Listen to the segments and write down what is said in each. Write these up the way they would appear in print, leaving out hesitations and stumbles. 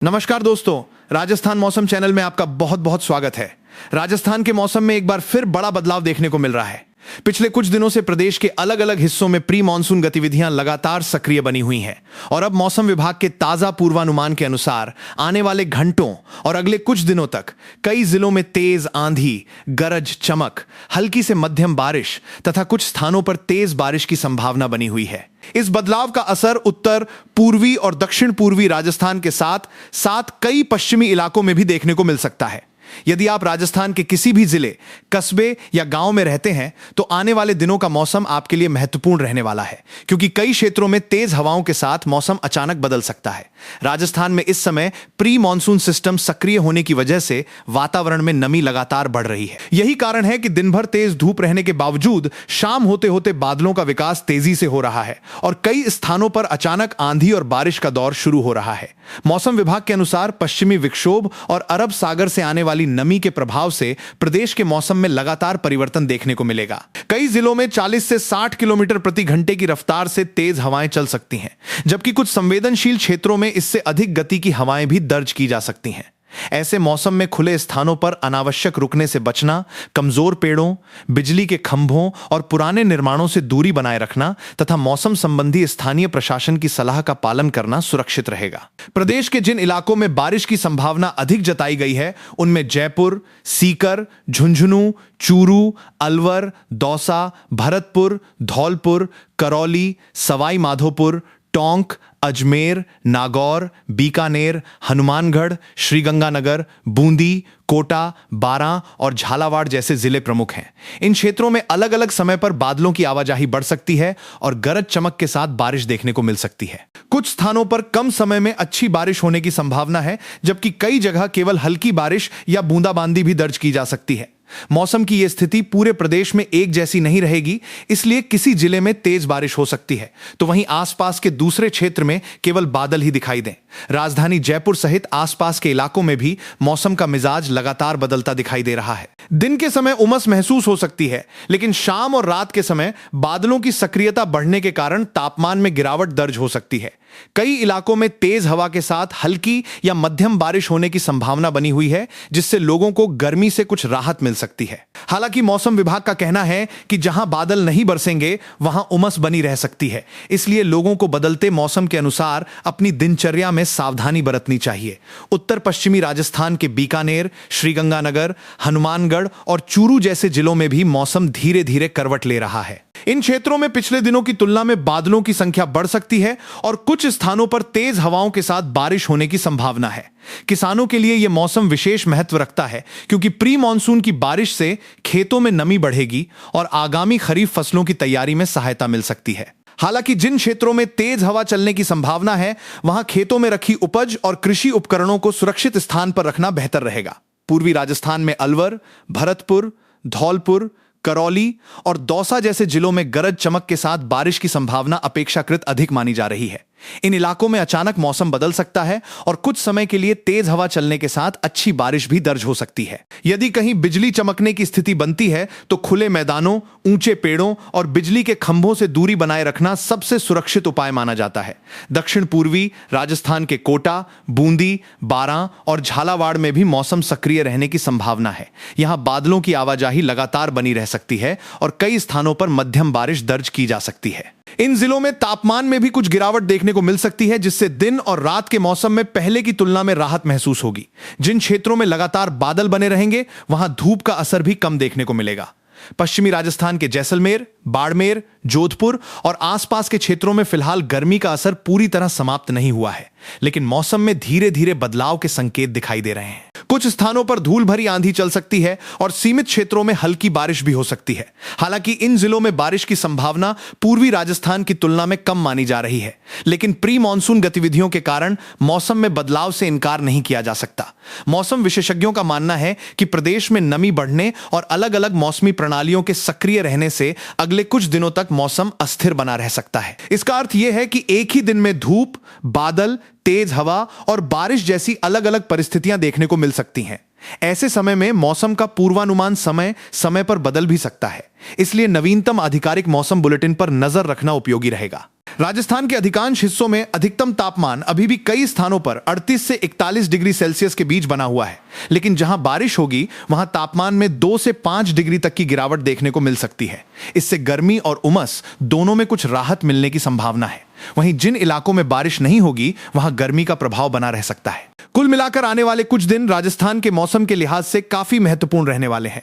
नमस्कार दोस्तों, राजस्थान मौसम चैनल में आपका बहुत बहुत स्वागत है। राजस्थान के मौसम में एक बार फिर बड़ा बदलाव देखने को मिल रहा है। पिछले कुछ दिनों से प्रदेश के अलग अलग हिस्सों में प्री मानसून गतिविधियां लगातार सक्रिय बनी हुई हैं और अब मौसम विभाग के ताजा पूर्वानुमान के अनुसार आने वाले घंटों और अगले कुछ दिनों तक कई जिलों में तेज आंधी, गरज चमक, हल्की से मध्यम बारिश तथा कुछ स्थानों पर तेज बारिश की संभावना बनी हुई है। इस बदलाव का असर उत्तर पूर्वी और दक्षिण पूर्वी राजस्थान के साथ साथ कई पश्चिमी इलाकों में भी देखने को मिल सकता है। यदि आप राजस्थान के किसी भी जिले, कस्बे या गांव में रहते हैं तो आने वाले दिनों का मौसम आपके लिए महत्वपूर्ण रहने वाला है, क्योंकि कई क्षेत्रों में तेज हवाओं के साथ मौसम अचानक बदल सकता है। राजस्थान में इस समय प्री मॉनसून सिस्टम सक्रिय होने की वजह से वातावरण में नमी लगातार बढ़ रही है। यही कारण है कि दिन भर तेज धूप रहने के बावजूद शाम होते होते बादलों का विकास तेजी से हो रहा है और कई स्थानों पर अचानक आंधी और बारिश का दौर शुरू हो रहा है। मौसम विभाग के अनुसार पश्चिमी विक्षोभ और अरब सागर से आने वाली नमी के प्रभाव से प्रदेश के मौसम में लगातार परिवर्तन देखने को मिलेगा। कई जिलों में 40 से 60 किलोमीटर प्रति घंटे की रफ्तार से तेज हवाएं चल सकती हैं, जबकि कुछ संवेदनशील क्षेत्रों में इससे अधिक गति की हवाएं भी दर्ज की जा सकती हैं। ऐसे मौसम में खुले स्थानों पर अनावश्यक रुकने से बचना, कमजोर पेड़ों, बिजली के खंभों और पुराने निर्माणों से दूरी बनाए रखना तथा मौसम संबंधी स्थानीय प्रशासन की सलाह का पालन करना सुरक्षित रहेगा। प्रदेश के जिन इलाकों में बारिश की संभावना अधिक जताई गई है उनमें जयपुर, सीकर, झुंझुनू, चूरू, अलवर, दौसा, भरतपुर, धौलपुर, करौली, सवाई माधोपुर, टोंक, अजमेर, नागौर, बीकानेर, हनुमानगढ़, श्रीगंगानगर, बूंदी, कोटा, बारां और झालावाड़ जैसे जिले प्रमुख हैं। इन क्षेत्रों में अलग अलग समय पर बादलों की आवाजाही बढ़ सकती है और गरज चमक के साथ बारिश देखने को मिल सकती है। कुछ स्थानों पर कम समय में अच्छी बारिश होने की संभावना है, जबकि कई जगह केवल हल्की बारिश या बूंदाबांदी भी दर्ज की जा सकती है। मौसम की यह स्थिति पूरे प्रदेश में एक जैसी नहीं रहेगी, इसलिए किसी जिले में तेज बारिश हो सकती है तो वहीं आसपास के दूसरे क्षेत्र में केवल बादल ही दिखाई दें। राजधानी जयपुर सहित आसपास के इलाकों में भी मौसम का मिजाज लगातार बदलता दिखाई दे रहा है। दिन के समय उमस महसूस हो सकती है, लेकिन शाम और रात के समय बादलों की सक्रियता बढ़ने के कारण तापमान में गिरावट दर्ज हो सकती है। कई इलाकों में तेज हवा के साथ हल्की या मध्यम बारिश होने की संभावना बनी हुई है, जिससे लोगों को गर्मी से कुछ राहत मिल सकती है। हालांकि मौसम विभाग का कहना है कि जहां बादल नहीं बरसेंगे वहां उमस बनी रह सकती है, इसलिए लोगों को बदलते मौसम के अनुसार अपनी दिनचर्या में सावधानी बरतनी चाहिए। उत्तर पश्चिमी राजस्थान के बीकानेर, श्रीगंगानगर, हनुमानगढ़ और चूरू जैसे जिलों में भी मौसम धीरे धीरे करवट ले रहा है। इन क्षेत्रों में पिछले दिनों की तुलना में बादलों की संख्या बढ़ सकती है और कुछ स्थानों पर तेज हवाओं के साथ बारिश होने की संभावना है। किसानों के लिए यह मौसम विशेष महत्व रखता है, क्योंकि प्री मॉनसून की बारिश से खेतों में नमी बढ़ेगी और आगामी खरीफ फसलों की तैयारी में सहायता मिल सकती है। हालांकि जिन क्षेत्रों में तेज हवा चलने की संभावना है वहां खेतों में रखी उपज और कृषि उपकरणों को सुरक्षित स्थान पर रखना बेहतर रहेगा। पूर्वी राजस्थान में अलवर, भरतपुर, धौलपुर, करौली और दौसा जैसे जिलों में गरज चमक के साथ बारिश की संभावना अपेक्षाकृत अधिक मानी जा रही है। इन इलाकों में अचानक मौसम बदल सकता है और कुछ समय के लिए तेज हवा चलने के साथ अच्छी बारिश भी दर्ज हो सकती है। यदि कहीं बिजली चमकने की स्थिति बनती है तो खुले मैदानों, ऊंचे पेड़ों और बिजली के खंभों से दूरी बनाए रखना सबसे सुरक्षित उपाय माना जाता है। दक्षिण पूर्वी राजस्थान के कोटा, बूंदी, बारां और झालावाड़ में भी मौसम सक्रिय रहने की संभावना है। यहां बादलों की आवाजाही लगातार बनी रह सकती है और कई स्थानों पर मध्यम बारिश दर्ज की जा सकती है। इन जिलों में तापमान में भी कुछ गिरावट देखने को मिल सकती है, जिससे दिन और रात के मौसम में पहले की तुलना में राहत महसूस होगी। जिन क्षेत्रों में लगातार बादल बने रहेंगे वहां धूप का असर भी कम देखने को मिलेगा। पश्चिमी राजस्थान के जैसलमेर, बाड़मेर, जोधपुर और आसपास के क्षेत्रों में फिलहाल गर्मी का असर पूरी तरह समाप्त नहीं हुआ है, लेकिन मौसम में धीरे धीरे बदलाव के संकेत दिखाई दे रहे हैं। कुछ स्थानों पर धूल भरी आंधी चल सकती है और सीमित क्षेत्रों में हल्की बारिश भी हो सकती है। हालांकि इन जिलों में बारिश की संभावना पूर्वी राजस्थान की तुलना में कम मानी जा रही है, लेकिन प्री मॉनसून गतिविधियों के कारण मौसम में बदलाव से इनकार नहीं किया जा सकता। मौसम विशेषज्ञों का मानना है कि प्रदेश में नमी बढ़ने और अलग अलग मौसमी प्रणालियों के सक्रिय रहने से अगले कुछ दिनों तक मौसम अस्थिर बना रह सकता है। इसका अर्थ यह है कि एक ही दिन में धूप, बादल, तेज हवा और बारिश जैसी अलग अलग परिस्थितियां देखने को मिल सकती हैं। ऐसे समय में मौसम का पूर्वानुमान समय समय पर बदल भी सकता है, इसलिए नवीनतम आधिकारिक मौसम बुलेटिन पर नजर रखना उपयोगी रहेगा। राजस्थान के अधिकांश हिस्सों में अधिकतम तापमान अभी भी कई स्थानों पर 38 से 41 डिग्री सेल्सियस के बीच बना हुआ है, लेकिन जहां बारिश होगी वहां तापमान में 2 से 5 डिग्री तक की गिरावट देखने को मिल सकती है। इससे गर्मी और उमस दोनों में कुछ राहत मिलने की संभावना है। वहीं जिन इलाकों में बारिश नहीं होगी वहां गर्मी का प्रभाव बना रह सकता है। कुल मिलाकर आने वाले कुछ दिन राजस्थान के मौसम के लिहाज से काफी महत्वपूर्ण रहने वाले हैं।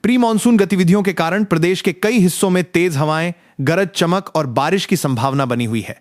प्री मानसून गतिविधियों के कारण प्रदेश के कई हिस्सों में तेज हवाएं, गरज चमक और बारिश की संभावना बनी हुई है।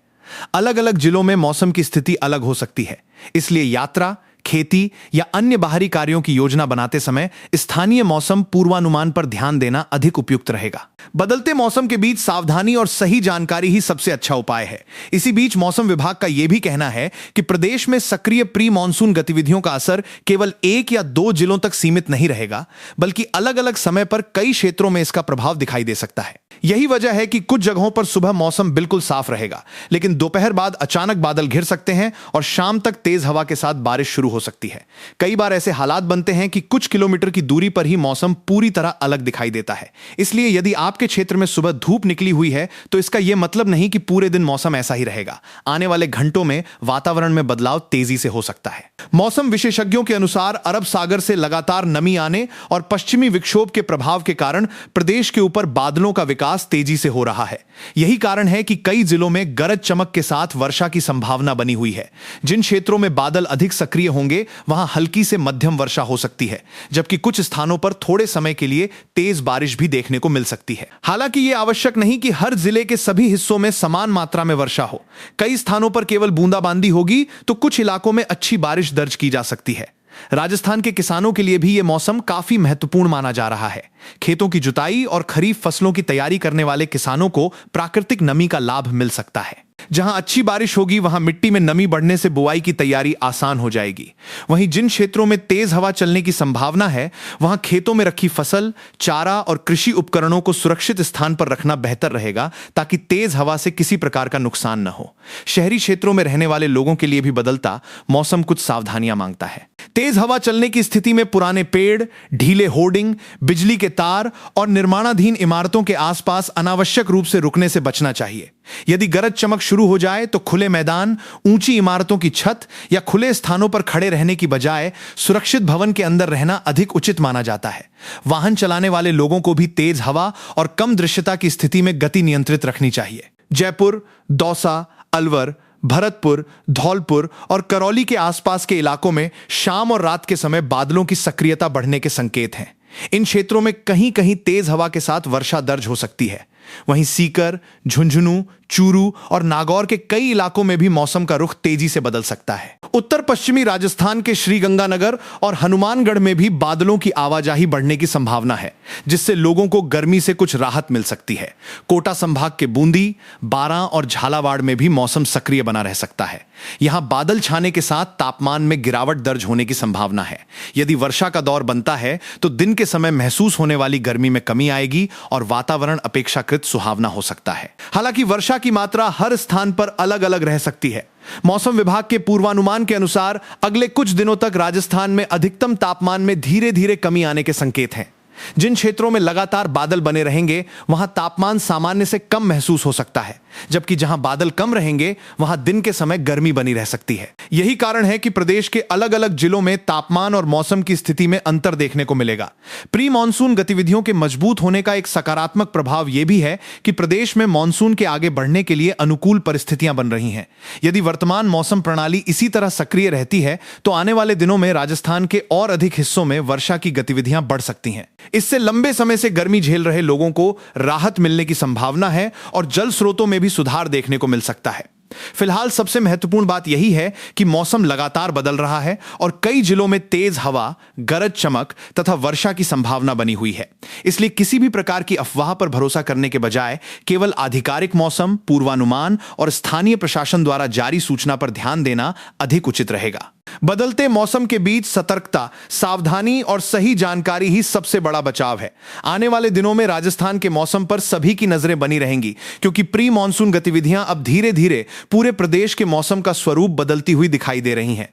अलग अलग जिलों में मौसम की स्थिति अलग हो सकती है, इसलिए यात्रा, खेती या अन्य बाहरी कार्यों की योजना बनाते समय स्थानीय मौसम पूर्वानुमान पर ध्यान देना अधिक उपयुक्त रहेगा। बदलते मौसम के बीच सावधानी और सही जानकारी ही सबसे अच्छा उपाय है। इसी बीच मौसम विभाग का यह भी कहना है कि प्रदेश में सक्रिय प्री मानसून गतिविधियों का असर केवल 1 या 2 जिलों तक सीमित नहीं रहेगा, बल्कि अलग अलग समय पर कई क्षेत्रों में इसका प्रभाव दिखाई दे सकता है। यही वजह है कि कुछ जगहों पर सुबह मौसम बिल्कुल साफ रहेगा, लेकिन दोपहर बाद अचानक बादल घिर सकते हैं और शाम तक तेज हवा के साथ बारिश शुरू हो सकती है। कई बार ऐसे हालात बनते हैं कि कुछ किलोमीटर की दूरी पर ही मौसम पूरी तरह अलग दिखाई देता है। इसलिए यदि आपके क्षेत्र में सुबह धूप निकली हुई है तो इसका यह मतलब नहीं कि पूरे दिन मौसम ऐसा ही रहेगा। आने वाले घंटों में वातावरण में बदलाव तेजी से हो सकता है। मौसम विशेषज्ञों के अनुसार अरब सागर से लगातार नमी आने और पश्चिमी विक्षोभ के प्रभाव के कारण प्रदेश के ऊपर बादलों का विकास तेजी से हो रहा है। यही कारण है कि कई जिलों में गरज चमक के साथ वर्षा की संभावना बनी हुई है। जिन क्षेत्रों में बादल अधिक सक्रिय होंगे वहां हल्की से मध्यम वर्षा हो सकती है, जबकि कुछ स्थानों पर थोड़े समय के लिए तेज बारिश भी देखने को मिल सकती है। हालांकि यह आवश्यक नहीं कि हर जिले के सभी हिस्सों में समान मात्रा में वर्षा हो। कई स्थानों पर केवल बूंदाबांदी होगी तो कुछ इलाकों में अच्छी बारिश दर्ज की जा सकती है। राजस्थान के किसानों के लिए भी यह मौसम काफी महत्वपूर्ण माना जा रहा है। खेतों की जुताई और खरीफ फसलों की तैयारी करने वाले किसानों को प्राकृतिक नमी का लाभ मिल सकता है। जहां अच्छी बारिश होगी वहां मिट्टी में नमी बढ़ने से बुआई की तैयारी आसान हो जाएगी। वहीं जिन क्षेत्रों में तेज हवा चलने की संभावना है वहां खेतों में रखी फसल, चारा और कृषि उपकरणों को सुरक्षित स्थान पर रखना बेहतर रहेगा, ताकि तेज हवा से किसी प्रकार का नुकसान न हो। शहरी क्षेत्रों में रहने वाले लोगों के लिए भी बदलता मौसम कुछ सावधानियां मांगता है। तेज हवा चलने की स्थिति में पुराने पेड़, ढीले होर्डिंग, बिजली के तार और निर्माणाधीन इमारतों के आसपास अनावश्यक रूप से रुकने से बचना चाहिए। यदि गरज चमक शुरू हो जाए तो खुले मैदान, ऊंची इमारतों की छत या खुले स्थानों पर खड़े रहने की बजाय सुरक्षित भवन के अंदर रहना अधिक उचित माना जाता है। वाहन चलाने वाले लोगों को भी तेज हवा और कम दृश्यता की स्थिति में गति नियंत्रित रखनी चाहिए। जयपुर, दौसा, अलवर, भरतपुर, धौलपुर और करौली के आसपास के इलाकों में शाम और रात के समय बादलों की सक्रियता बढ़ने के संकेत हैं। इन क्षेत्रों में कहीं कहीं तेज हवा के साथ वर्षा दर्ज हो सकती है। वहीं सीकर, झुंझुनू, चूरू और नागौर के कई इलाकों में भी मौसम का रुख तेजी से बदल सकता है। उत्तर पश्चिमी राजस्थान के श्रीगंगानगर और हनुमानगढ़ में भी बादलों की आवाजाही बढ़ने की संभावना है, जिससे लोगों को गर्मी से कुछ राहत मिल सकती है। कोटा संभाग के बूंदी, बारां और झालावाड़ में भी मौसम सक्रिय बना रह सकता है। यहां बादल छाने के साथ तापमान में गिरावट दर्ज होने की संभावना है। यदि वर्षा का दौर बनता है तो दिन के समय महसूस होने वाली गर्मी में कमी आएगी और वातावरण अपेक्षाकृत सुहावना हो सकता है। हालांकि वर्षा की मात्रा हर स्थान पर अलग अलग रह सकती है। मौसम विभाग के पूर्वानुमान के अनुसार अगले कुछ दिनों तक राजस्थान में अधिकतम तापमान में धीरे धीरे कमी आने के संकेत हैं। जिन क्षेत्रों में लगातार बादल बने रहेंगे वहां तापमान सामान्य से कम महसूस हो सकता है, जबकि जहां बादल कम रहेंगे वहां दिन के समय गर्मी बनी रह सकती है। यही कारण है कि प्रदेश के अलग अलग जिलों में तापमान और मौसम की स्थिति में अंतर देखने को मिलेगा। प्री मानसून गतिविधियों के मजबूत होने का एक सकारात्मक प्रभाव यह भी है कि प्रदेश में मानसून के आगे बढ़ने के लिए अनुकूल परिस्थितियां बन रही हैं। यदि वर्तमान मौसम प्रणाली इसी तरह सक्रिय रहती है तो आने वाले दिनों में राजस्थान के और अधिक हिस्सों में वर्षा की गतिविधियां बढ़ सकती हैं। इससे लंबे समय से गर्मी झेल रहे लोगों को राहत मिलने की संभावना है और जल स्रोतों में भी सुधार देखने को मिल सकता है। फिलहाल सबसे महत्वपूर्ण बात यही है कि मौसम लगातार बदल रहा है और कई जिलों में तेज हवा, गरज चमक तथा वर्षा की संभावना बनी हुई है। इसलिए किसी भी प्रकार की अफवाह पर भरोसा करने के बजाय केवल आधिकारिक मौसम पूर्वानुमान और स्थानीय प्रशासन द्वारा जारी सूचना पर ध्यान देना अधिक उचित रहेगा। बदलते मौसम के बीच सतर्कता, सावधानी और सही जानकारी ही सबसे बड़ा बचाव है। आने वाले दिनों में राजस्थान के मौसम पर सभी की नजरें बनी रहेंगी, क्योंकि प्री मानसून गतिविधियां अब धीरे धीरे पूरे प्रदेश के मौसम का स्वरूप बदलती हुई दिखाई दे रही हैं।